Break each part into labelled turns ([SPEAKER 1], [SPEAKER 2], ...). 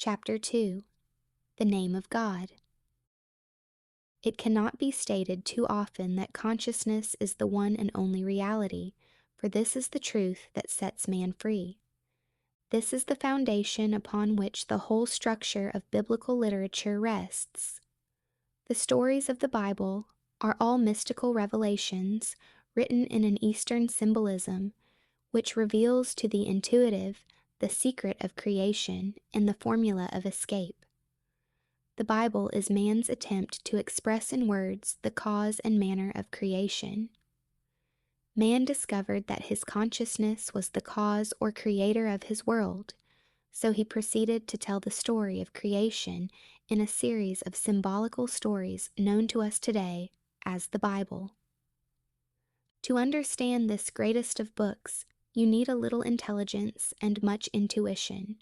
[SPEAKER 1] Chapter 2. The Name of God. It cannot be stated too often that consciousness is the one and only reality, for this is the truth that sets man free. This is the foundation upon which the whole structure of biblical literature rests. The stories of the Bible are all mystical revelations written in an Eastern symbolism, which reveals to the intuitive the secret of creation and the formula of escape. The Bible is man's attempt to express in words the cause and manner of creation. Man discovered that his consciousness was the cause or creator of his world, so he proceeded to tell the story of creation in a series of symbolical stories known to us today as the Bible. To understand this greatest of books, you need a little intelligence and much intuition.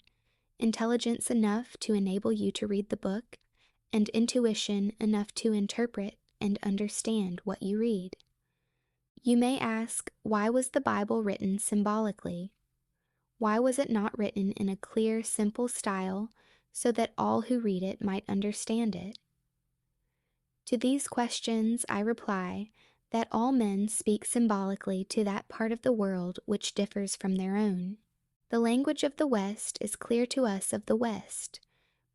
[SPEAKER 1] Intelligence enough to enable you to read the book, and intuition enough to interpret and understand what you read. You may ask, why was the Bible written symbolically? Why was it not written in a clear, simple style so that all who read it might understand it? To these questions I reply that all men speak symbolically to that part of the world which differs from their own. The language of the West is clear to us of the West,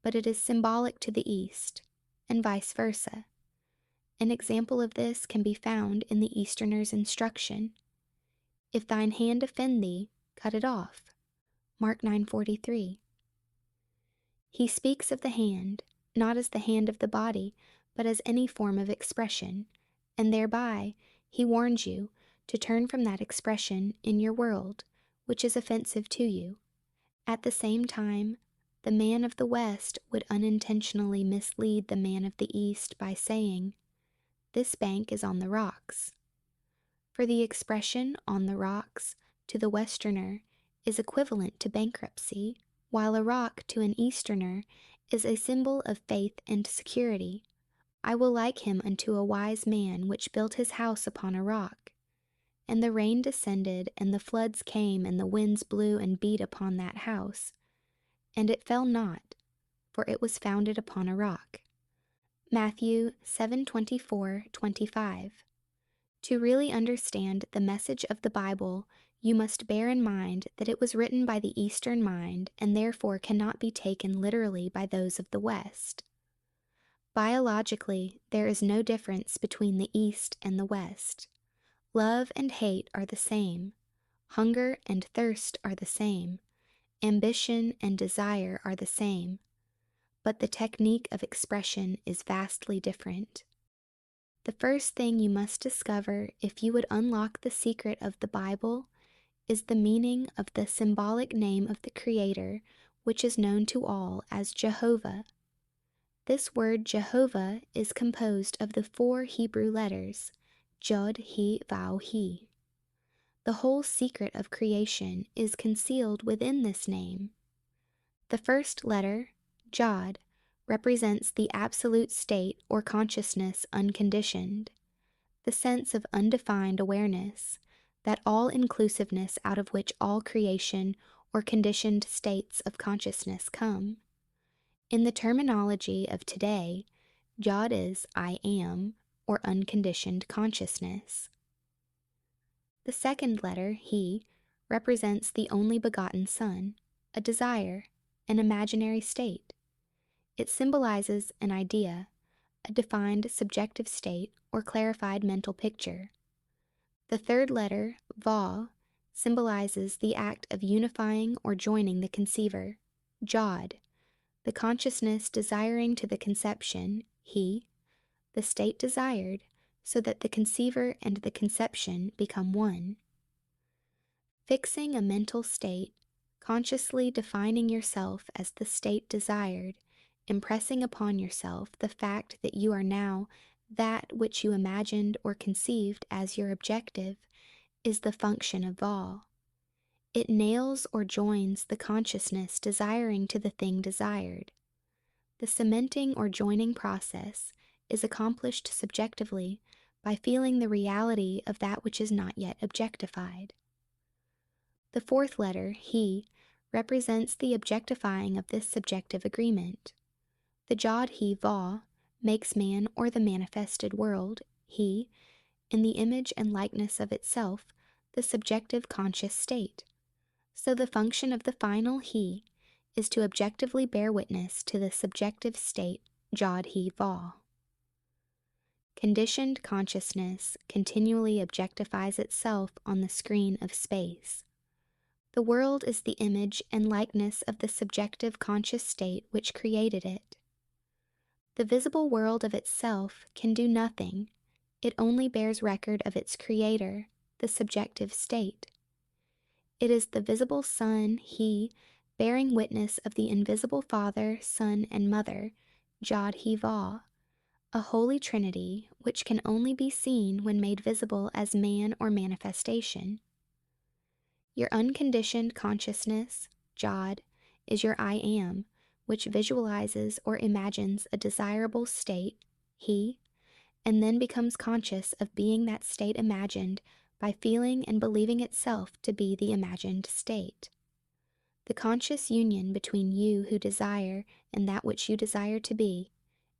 [SPEAKER 1] but it is symbolic to the East, and vice versa. An example of this can be found in the Easterner's instruction. If thine hand offend thee, cut it off. Mark 9:43. He speaks of the hand, not as the hand of the body, but as any form of expression, and thereby he warns you to turn from that expression in your world, which is offensive to you. At the same time, the man of the West would unintentionally mislead the man of the East by saying, "This bank is on the rocks." For the expression "on the rocks" to the Westerner is equivalent to bankruptcy, while a rock to an Easterner is a symbol of faith and security. I will like him unto a wise man which built his house upon a rock. And the rain descended, and the floods came, and the winds blew and beat upon that house. And it fell not, for it was founded upon a rock. Matthew 7:24-25. To really understand the message of the Bible, you must bear in mind that it was written by the Eastern mind and therefore cannot be taken literally by those of the West. Biologically, there is no difference between the East and the West. Love and hate are the same. Hunger and thirst are the same. Ambition and desire are the same. But the technique of expression is vastly different. The first thing you must discover if you would unlock the secret of the Bible is the meaning of the symbolic name of the Creator, which is known to all as Jehovah. This word Jehovah is composed of the 4 Hebrew letters, Jod, He, Vav, He. The whole secret of creation is concealed within this name. The first letter, Jod, represents the absolute state or consciousness unconditioned, the sense of undefined awareness, that all-inclusiveness out of which all creation or conditioned states of consciousness come. In the terminology of today, Jod is I am, or unconditioned consciousness. The second letter, He, represents the only begotten Son, a desire, an imaginary state. It symbolizes an idea, a defined subjective state or clarified mental picture. The third letter, Va, symbolizes the act of unifying or joining the conceiver, Jod, the consciousness desiring to the conception, He, the state desired, so that the conceiver and the conception become one. Fixing a mental state, consciously defining yourself as the state desired, impressing upon yourself the fact that you are now that which you imagined or conceived as your objective, is the function of Va. It nails or joins the consciousness desiring to the thing desired. The cementing or joining process is accomplished subjectively by feeling the reality of that which is not yet objectified. The fourth letter, He, represents the objectifying of this subjective agreement. The Jod He Va makes man or the manifested world, he, in the image and likeness of itself, the subjective conscious state. So the function of the final he is to objectively bear witness to the subjective state Jod He Va. Conditioned consciousness continually objectifies itself on the screen of space. The world is the image and likeness of the subjective conscious state which created it. The visible world of itself can do nothing. It only bears record of its creator, the subjective state. It is the visible Son, He, bearing witness of the invisible Father, Son, and Mother, Jod He Va, a holy trinity which can only be seen when made visible as man or manifestation. Your unconditioned consciousness, Jod, is your I Am, which visualizes or imagines a desirable state, He, and then becomes conscious of being that state imagined by feeling and believing itself to be the imagined state. The conscious union between you who desire and that which you desire to be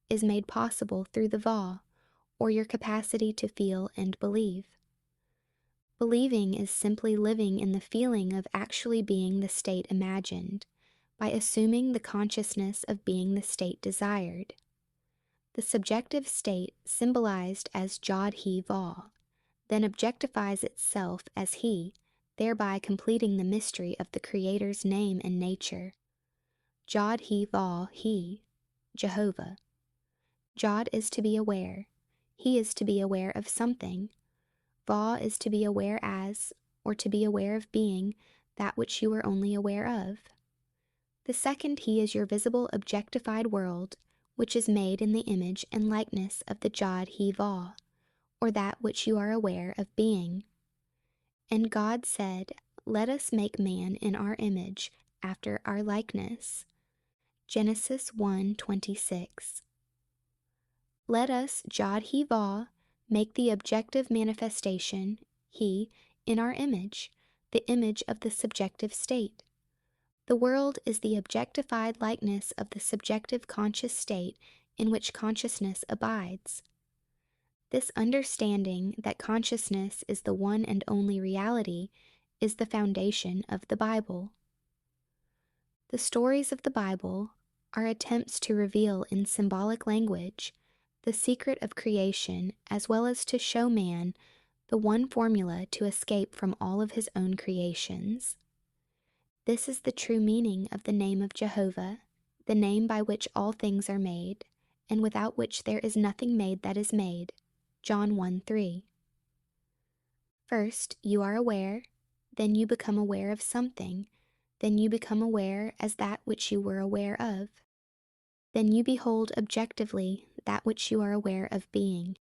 [SPEAKER 1] is made possible through the Va, or your capacity to feel and believe. Believing is simply living in the feeling of actually being the state imagined, by assuming the consciousness of being the state desired. The subjective state, symbolized as Jod He Va, then objectifies itself as He, thereby completing the mystery of the Creator's name and nature. Jod He Va He, Jehovah. Jod is to be aware. He is to be aware of something. Va is to be aware as, or to be aware of being, that which you are only aware of. The second He is your visible objectified world, which is made in the image and likeness of the Jod He Va, or that which you are aware of being. And God said, "Let us make man in our image, after our likeness." Genesis 1:26. Let us, Jod He Va, make the objective manifestation, He, in our image, the image of the subjective state. The world is the objectified likeness of the subjective conscious state in which consciousness abides. This understanding that consciousness is the one and only reality is the foundation of the Bible. The stories of the Bible are attempts to reveal in symbolic language the secret of creation, as well as to show man the one formula to escape from all of his own creations. This is the true meaning of the name of Jehovah, the name by which all things are made, and without which there is nothing made that is made. John 1:3. First, you are aware, then you become aware of something, then you become aware as that which you were aware of. Then you behold objectively that which you are aware of being.